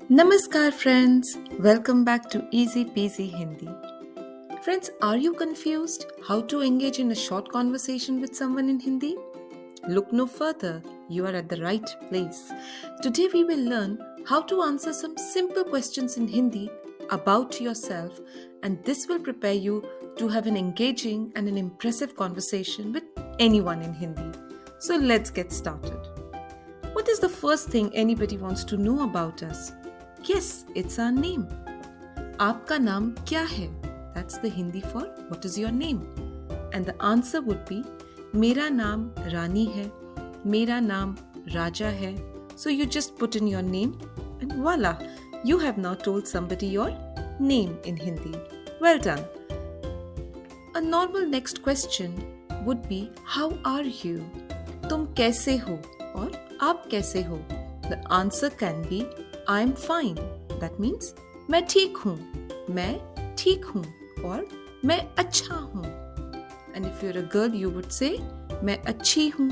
Namaskar, friends. Welcome back to Easy Peasy Hindi. Friends, are you confused how to engage in a short conversation with someone in Hindi? Look no further. You are at the right place. Today, we will learn how to answer some simple questions in Hindi about yourself, and this will prepare you to have an engaging and an impressive conversation with anyone in Hindi. So, let's get started. What is the first thing anybody wants to know about us? Yes, it's our name. आपका नाम क्या है? That's the Hindi for what is your name? And the answer would be मेरा नाम रानी है, मेरा नाम राजा है. So you just put in your name and voila, you have now told somebody your name in Hindi. Well done. A normal next question would be how are you? तुम कैसे हो? और आप कैसे हो? The answer can be I'm fine. That means मैं ठीक हूँ, मैं ठीक हूँ और मैं अच्छा हूँ. And if you're a girl, you would say मैं अच्छी हूँ.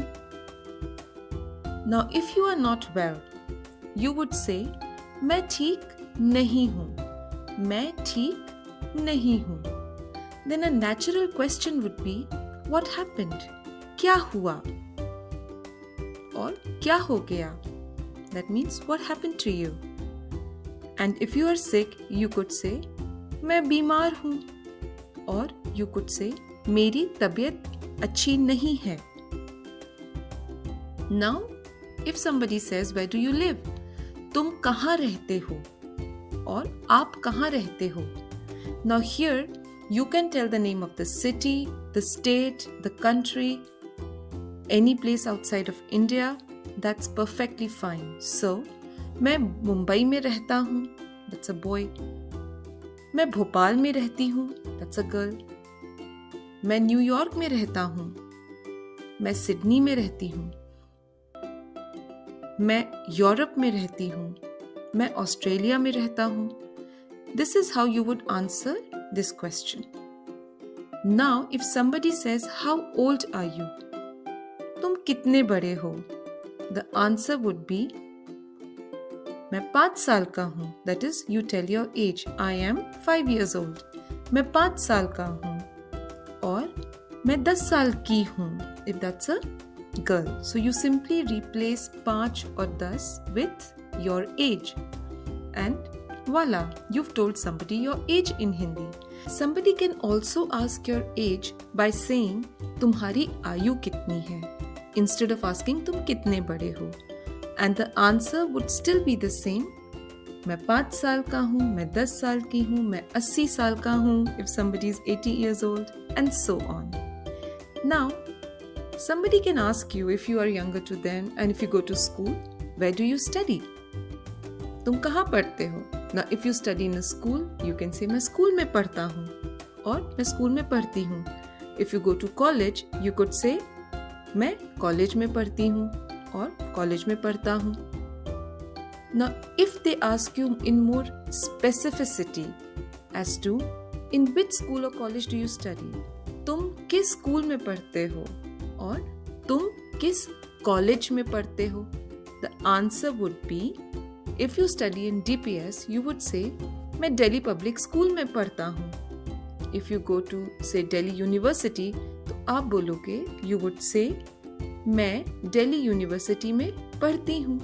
Now, if you are not well, you would say मैं ठीक नहीं हूँ, मैं ठीक नहीं हूँ. Then a natural question would be what happened? क्या हुआ? और क्या हो गया? That means what happened to you? And if you are sick, you could say मैं बीमार हूँ और you could say मेरी तबीयत अच्छी नहीं है. Now, if somebody says where do you live? तुम कहाँ रहते हो? और आप कहाँ रहते हो? Now here, you can tell the name of the city, the state, the country, any place outside of India. That's perfectly fine. So, मैं मुंबई में रहता हूँ. That's a boy. मैं भोपाल में रहती हूँ. That's a girl. मैं न्यूयॉर्क में रहता हूँ. मैं सिडनी में रहती हूँ. मैं यूरोप में रहती हूँ. मैं ऑस्ट्रेलिया में रहता हूँ. This is how you would answer this question. Now, if somebody says, how old are you? तुम कितने बड़े हो? The answer would be मैं 5 साल का हूँ. That is, you tell your age. I am 5 years old. मैं 5 साल का हूँ. और मैं 10 साल की हूँ. If that's a girl. So you simply replace 5 or 10 with your age. And voila, you've told somebody your age in Hindi. Somebody can also ask your age by saying तुम्हारी आयु कितनी है? Instead of asking तुम कितने बड़े हो. And the answer would still be the same. मैं 5 साल का हूँ, मैं 10 साल की हूँ, मैं 80 साल का हूँ, if somebody is 80 years old, and so on. Now, somebody can ask you if you are younger to them and if you go to school, where do you study? तुम कहाँ पढ़ते हो? Now, if you study in a school, you can say मैं school में पढ़ता हूँ और मैं स्कूल में पढ़ती हूँ. If you go to college, you could say मैं कॉलेज में पढ़ती हूँ और कॉलेज में पढ़ता हूँ. Now, if they ask you in more specificity as to in which school or college do you study, तुम किस स्कूल में पढ़ते हो और तुम किस कॉलेज में पढ़ते हो, the answer would be if you study in DPS, you would say मैं दिल्ली पब्लिक स्कूल में पढ़ता हूँ. If you go to say Delhi University, तो आप बोलोगे you would say मैं दिल्ली यूनिवर्सिटी में पढ़ती हूँ.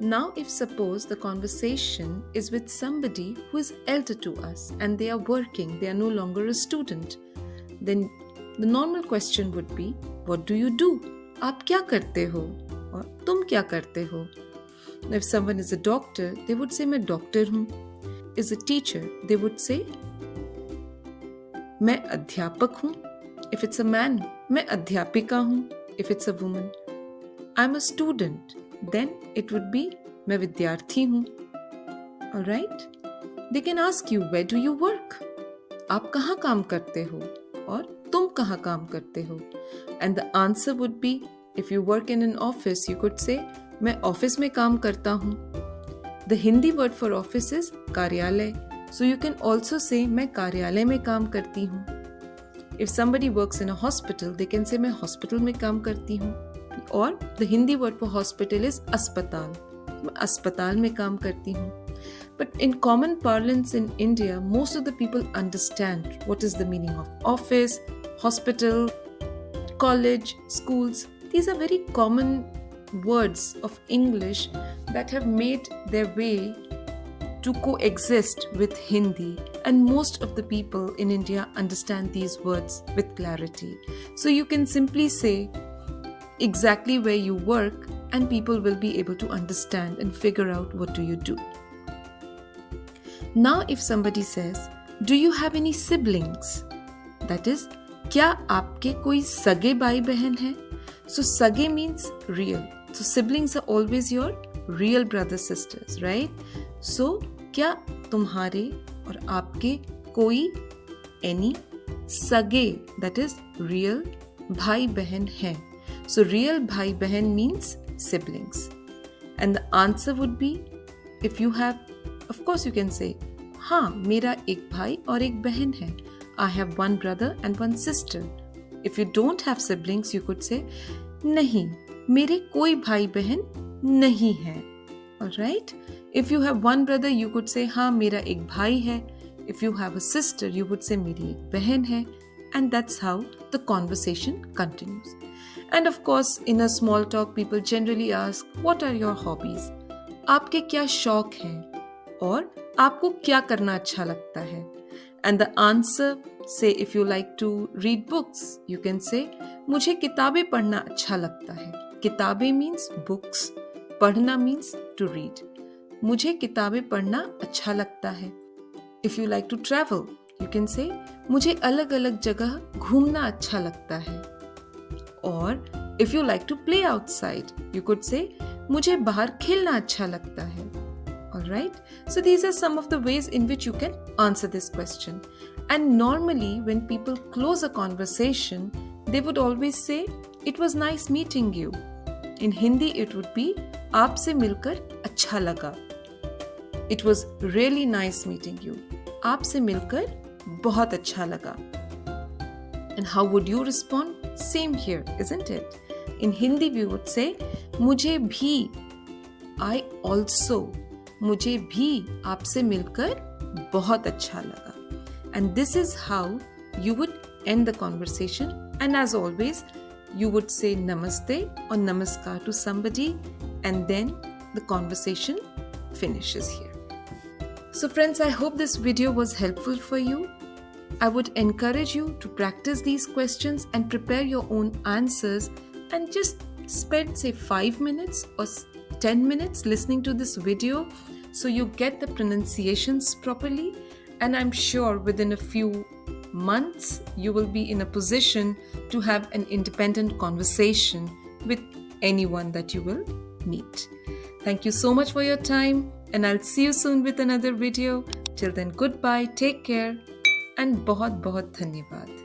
Now if suppose the conversation is with somebody who is elder to us and they are working, they are no longer a student, then the normal question would be what do you do? आप क्या करते हो और तुम क्या करते हो? If someone is a doctor, they would say मैं डॉक्टर हूँ. Is a teacher, they would say मैं अध्यापक हूँ. If it's a man, मैं अध्यापिका हूँ. If it's a woman, I'm a student. Then it would be मैं विद्यार्थी हूँ. Alright? They can ask you where do you work? आप कहाँ काम करते हो और तुम कहाँ काम करते हो? And the answer would be if you work in an office, you could say मैं ऑफिस में काम करता हूँ. The Hindi word for office is कार्यालय. So you can also say मैं कार्यालय में काम करती हूँ. If somebody works in a hospital, they can say मैं हॉस्पिटल में काम करती हूँ. और the Hindi word for hospital is अस्पताल. मैं अस्पताल में काम करती हूँ. But in common parlance in India, most of the people understand what is the meaning of office, hospital, college, schools. These are very common words of English that have made their way to coexist with Hindi, and most of the people in India understand these words with clarity. So you can simply say exactly where you work and people will be able to understand and figure out what do you do. Now if somebody says, do you have any siblings? That is, क्या आपके कोई सगे भाई बहन है? So sage means real. So siblings are always your real brothers sisters, right? So क्या तुम्हारे और आपके कोई any सगे, that is real, भाई बहन है? So real भाई बहन means siblings. And the answer would be, if you have, of course you can say, हाँ मेरा एक भाई और एक बहन है. I have one brother and one sister. If you don't have siblings, you could say, नहीं मेरे कोई भाई बहन नहीं है. Alright? If you have one brother, you could say, हाँ मेरा एक भाई है. If you have a sister, you would say, मेरी एक बहन है. And that's how the conversation continues. And of course, in a small talk, people generally ask, what are your hobbies? आपके क्या शौक हैं? और आपको क्या करना अच्छा लगता है? And the answer, say if you like to read books, you can say, मुझे किताबें पढ़ना अच्छा लगता है. किताबें means books. पढ़ना means to read. मुझे किताबें पढ़ना अच्छा लगता है. If you like to travel, you can say, मुझे अलग अलग जगह घूमना अच्छा लगता है. और if you like to play outside, you could say, मुझे बाहर खेलना अच्छा लगता है. Alright? So these are some of the ways in which you can answer this question. And normally when people close a conversation, they would always say, it was nice meeting you. In Hindi it would be, आपसे मिलकर अच्छा लगा. It was really nice meeting you. आपसे मिलकर बहुत अच्छा लगा. And how would you respond? Same here, isn't it? In Hindi we would say, मुझे भी, I also, मुझे भी आपसे मिलकर बहुत अच्छा लगा. And this is how you would end the conversation. And as always, you would say namaste or namaskar to somebody, and then the conversation finishes here. So friends, I hope this video was helpful for you. I would encourage you to practice these questions and prepare your own answers, and just spend say 5 minutes or 10 minutes listening to this video so you get the pronunciations properly. And I'm sure within a few months you will be in a position to have an independent conversation with anyone that you will meet. Thank you so much for your time, and I'll see you soon with another video. Till then, goodbye, take care, and बहुत बहुत धन्यवाद.